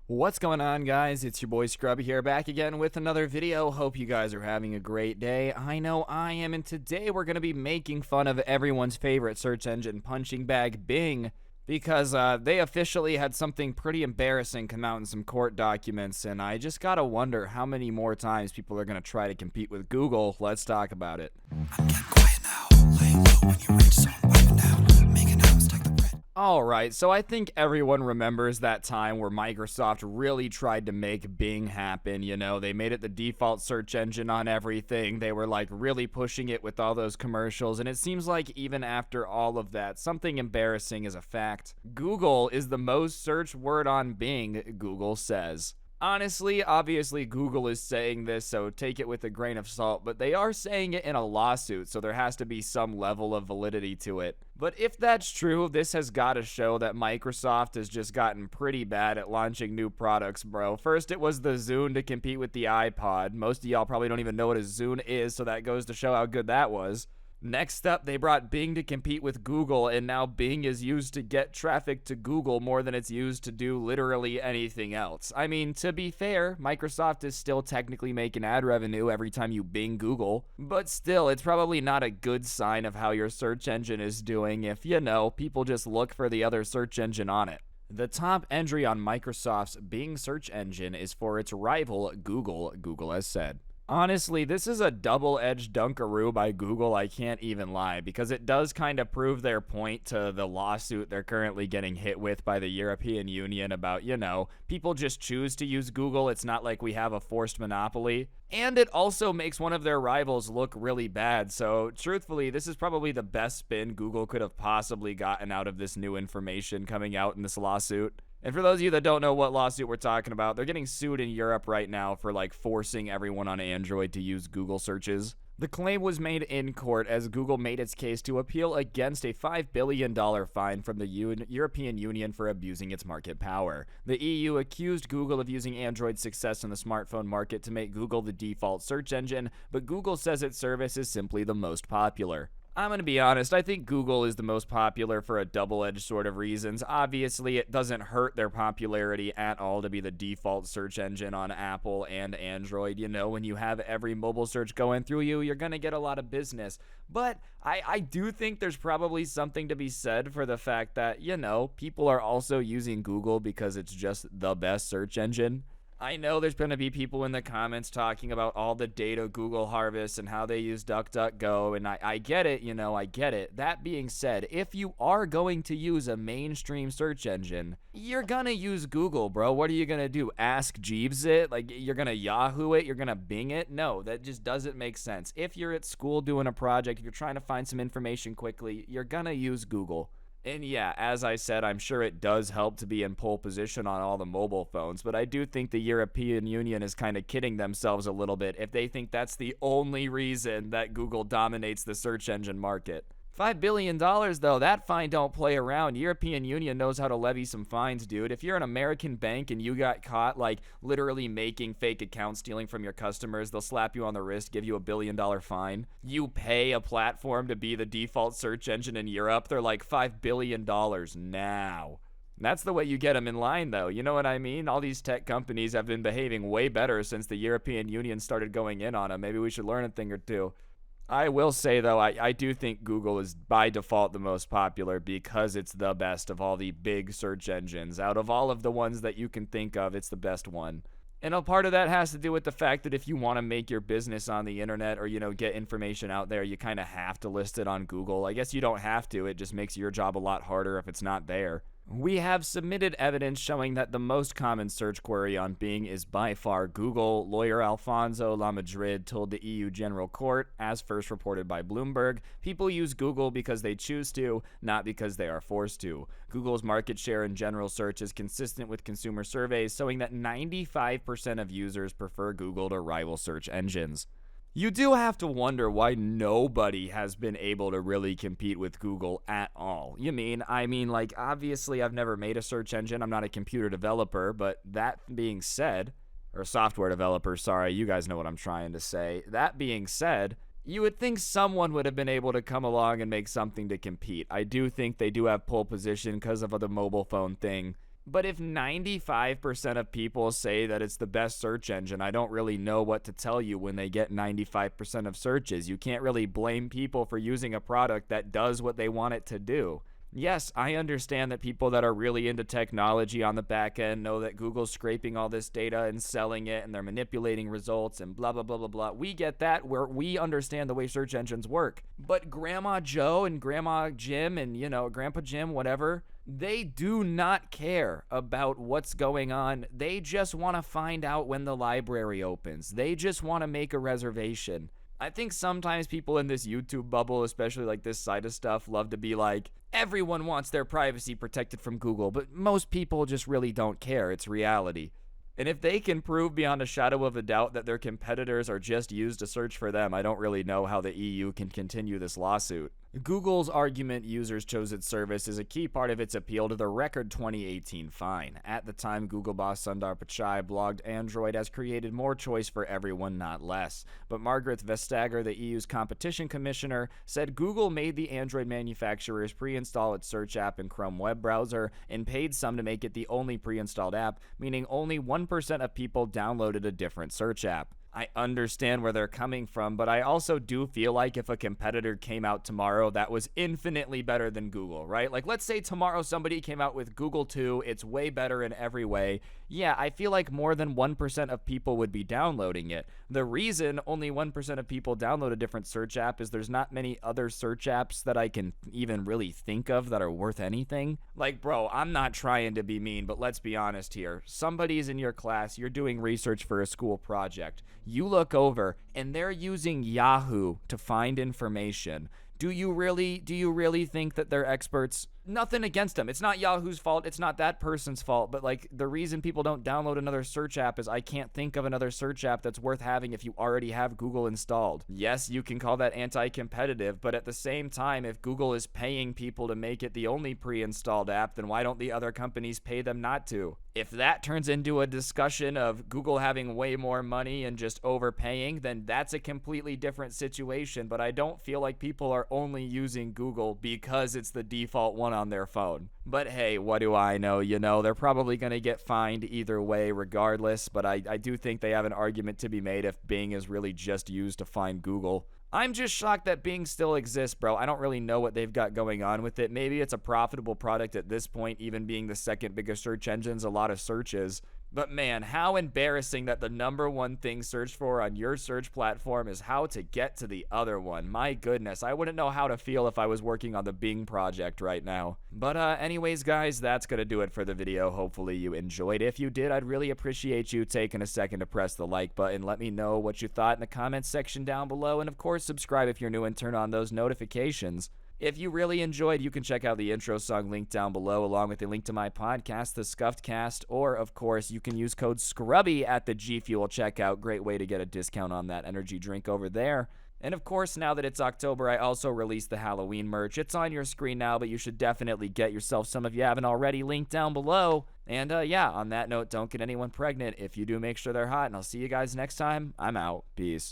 What's going on, guys? It's your boy Scrubae here, back again with another video. Hope you guys are having a great day. I know I am, and today we're going to be making fun of everyone's favorite search engine punching bag, Bing, because they officially had something pretty embarrassing come out in some court documents, and I just gotta wonder how many more times people are going to try to compete with Google. Let's talk about it. I'm getting quiet now. Laying low when you reach some pipe down. Making out, stack the bread. Alright, so I think everyone remembers that time where Microsoft really tried to make Bing happen. You know, they made it the default search engine on everything. They were like really pushing it with all those commercials, and it seems like even after all of that, something embarrassing is a fact. Google is the most searched word on Bing, Google says. Honestly, obviously Google is saying this, so take it with a grain of salt, but they are saying it in a lawsuit, so there has to be some level of validity to it. But if that's true, this has got to show that Microsoft has just gotten pretty bad at launching new products, bro. First, it was the Zune to compete with the iPod. Most of y'all probably don't even know what a Zune is, so that goes to show how good that was. Next up, they brought Bing to compete with Google, and now Bing is used to get traffic to Google more than it's used to do literally anything else. I mean, to be fair, Microsoft is still technically making ad revenue every time you Bing Google, but still, it's probably not a good sign of how your search engine is doing if, you know, people just look for the other search engine on it. The top entry on Microsoft's Bing search engine is for its rival, Google, Google has said. Honestly, this is a double-edged dunkaroo by Google, I can't even lie, because it does kind of prove their point to the lawsuit they're currently getting hit with by the European Union about, you know, people just choose to use Google, it's not like we have a forced monopoly. And it also makes one of their rivals look really bad, so truthfully, this is probably the best spin Google could have possibly gotten out of this new information coming out in this lawsuit. And for those of you that don't know what lawsuit we're talking about, they're getting sued in Europe right now for like forcing everyone on Android to use Google searches. The claim was made in court as Google made its case to appeal against a $5 billion fine from the European Union for abusing its market power. The EU accused Google of using Android's success in the smartphone market to make Google the default search engine, but Google says its service is simply the most popular. I'm going to be honest, I think Google is the most popular for a double-edged sort of reasons. Obviously, it doesn't hurt their popularity at all to be the default search engine on Apple and Android. You know, when you have every mobile search going through you, you're going to get a lot of business. But I do think there's probably something to be said for the fact that, you know, people are also using Google because it's just the best search engine. I know there's going to be people in the comments talking about all the data Google harvests and how they use DuckDuckGo, and I get it, you know, I get it. That being said, if you are going to use a mainstream search engine, you're going to use Google, bro. What are you going to do? Ask Jeeves it? Like, you're going to Yahoo it? You're going to Bing it? No, that just doesn't make sense. If you're at school doing a project, if you're trying to find some information quickly, you're going to use Google. And yeah, as I said, I'm sure it does help to be in pole position on all the mobile phones, but I do think the European Union is kind of kidding themselves a little bit if they think that's the only reason that Google dominates the search engine market. $5 billion, though, that fine don't play around. European Union knows how to levy some fines, dude. If you're an American bank and you got caught, like, literally making fake accounts, stealing from your customers, they'll slap you on the wrist, give you $1 billion fine. You pay a platform to be the default search engine in Europe, they're like $5 billion now. That's the way you get them in line, though. You know what I mean? All these tech companies have been behaving way better since the European Union started going in on them. Maybe we should learn a thing or two. I will say, though, I do think Google is by default the most popular because it's the best of all the big search engines. Out of all of the ones that you can think of, it's the best one. And a part of that has to do with the fact that if you want to make your business on the internet or, you know, get information out there, you kind of have to list it on Google. I guess you don't have to. It just makes your job a lot harder if it's not there. We have submitted evidence showing that the most common search query on Bing is by far Google, lawyer Alfonso Lamadrid told the EU General Court, as first reported by Bloomberg. People use Google because they choose to, not because they are forced to. Google's market share in general search is consistent with consumer surveys, showing that 95% of users prefer Google to rival search engines. You do have to wonder why nobody has been able to really compete with Google at all. I mean, like, obviously I've never made a search engine. I'm not a computer developer, but that being said, or software developer, sorry, you guys know what I'm trying to say. That being said, you would think someone would have been able to come along and make something to compete. I do think they do have pole position because of the mobile phone thing. But if 95% of people say that it's the best search engine, I don't really know what to tell you when they get 95% of searches. You can't really blame people for using a product that does what they want it to do. Yes, I understand that people that are really into technology on the back end know that Google's scraping all this data and selling it and they're manipulating results and blah, blah, blah, blah, blah. We get that, where we understand the way search engines work. But Grandma Joe and Grandma Jim and, Grandpa Jim, whatever, they do not care about what's going on. They just want to find out when the library opens. They just want to make a reservation. I think sometimes people in this YouTube bubble, especially like this side of stuff, love to be like, everyone wants their privacy protected from Google, but most people just really don't care. It's reality. And if they can prove beyond a shadow of a doubt that their competitors are just used to search for them, I don't really know how the EU can continue this lawsuit. Google's argument users chose its service is a key part of its appeal to the record 2018 fine. At the time, Google boss Sundar Pichai blogged Android has created more choice for everyone, not less. But Margaret Vestager, the EU's competition commissioner, said Google made the Android manufacturers pre-install its search app in Chrome web browser and paid some to make it the only pre-installed app, meaning only 1% of people downloaded a different search app. I understand where they're coming from, but I also do feel like if a competitor came out tomorrow that was infinitely better than Google, right? Like, let's say tomorrow somebody came out with Google 2, it's way better in every way. Yeah, I feel like more than 1% of people would be downloading it. The reason only 1% of people download a different search app is there's not many other search apps that I can even really think of that are worth anything. Like, bro, I'm not trying to be mean, but let's be honest here. Somebody's in your class, you're doing research for a school project. You look over and they're using Yahoo to find information. Do you really think that they're experts? Nothing against them. It's not Yahoo's fault. It's not that person's fault. But like, the reason people don't download another search app is I can't think of another search app that's worth having if you already have Google installed. Yes, you can call that anti-competitive, but at the same time, if Google is paying people to make it the only pre-installed app, then why don't the other companies pay them not to? If that turns into a discussion of Google having way more money and just overpaying, then that's a completely different situation. But I don't feel like people are only using Google because it's the default one on their phone. But hey, what do I know? They're probably going to get fined either way regardless, but I do think they have an argument to be made if Bing is really just used to find Google. I'm just shocked that Bing still exists, bro. I don't really know what they've got going on with it. Maybe it's a profitable product at this point, even being the second biggest search engine's a lot of searches. But man, how embarrassing that the number one thing searched for on your search platform is how to get to the other one. My goodness, I wouldn't know how to feel if I was working on the Bing project right now. But anyways, guys, that's going to do it for the video. Hopefully you enjoyed. If you did, I'd really appreciate you taking a second to press the like button. Let me know what you thought in the comments section down below. And of course, subscribe if you're new and turn on those notifications. If you really enjoyed, you can check out the intro song linked down below, along with a link to my podcast, The Scuffed Cast, or, of course, you can use code Scrubae at the G Fuel checkout. Great way to get a discount on that energy drink over there. And, of course, now that it's October, I also released the Halloween merch. It's on your screen now, but you should definitely get yourself some if you haven't already, linked down below. And, yeah, on that note, don't get anyone pregnant. If you do, make sure they're hot, and I'll see you guys next time. I'm out. Peace.